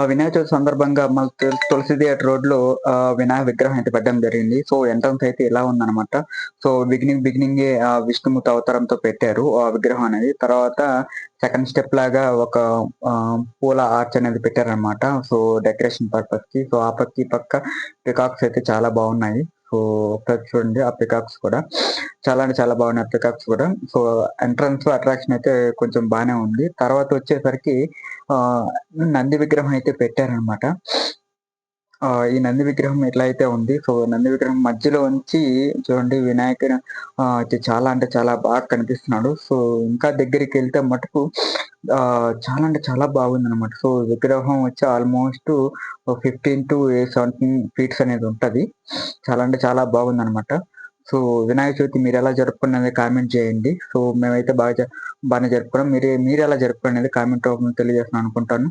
వినాయక చవితి సందర్భంగా మన తులసి థియేటర్ రోడ్‌లో వినాయక విగ్రహం అయితే పెట్టడం జరిగింది. సో, ఎంట్రన్స్ అయితే ఇలా ఉందనమాట. సో, బిగినింగే విష్ణుమూర్తి అవతారంతో పెట్టారు ఆ విగ్రహం అనేది. తర్వాత సెకండ్ స్టెప్ లాగా ఒక పూల ఆర్చ్ అనేది పెట్టారనమాట. సో, డెకరేషన్ పర్పస్‌కి. సో, ఆ పక్క, ఈ పక్క పికాక్స్ అయితే చాలా బాగున్నాయి. సో, ఒకసారి చూడండి ఆ పికాక్స్ కూడా. చాలా అంటే చాలా బాగున్నాయి పికాక్స్ కూడా. సో, ఎంట్రన్స్ అట్రాక్షన్ అయితే కొంచెం బానే ఉంది. తర్వాత వచ్చేసరికి ఆహ్, నంది విగ్రహం అయితే పెట్టారనమాట. ఈ నంది విగ్రహం ఎట్లా అయితే ఉంది. సో, నంది విగ్రహం మధ్యలో ఉంచి చూడండి వినాయకుడు అయితే చాలా అంటే చాలా బాగా కనిపిస్తున్నాడు. సో, ఇంకా దగ్గరికెళ్తే మటుకు చాలా అంటే చాలా బాగుందనమాట. సో, విగ్రహం వచ్చి ఆల్‌మోస్ట్ 15-17 ఫీట్స్ అనేది ఉంటది. చాలా అంటే చాలా బాగుందనమాట. సో, వినాయక చవితి మీరెలా జరుపుకున్నది కామెంట్ చేయండి. సో, మేమైతే బానే జరుపుకున్నాం. మీరెలా జరుపుకున్నది కామెంట్ రూపంలో తెలియజేస్తాను అనుకుంటాను.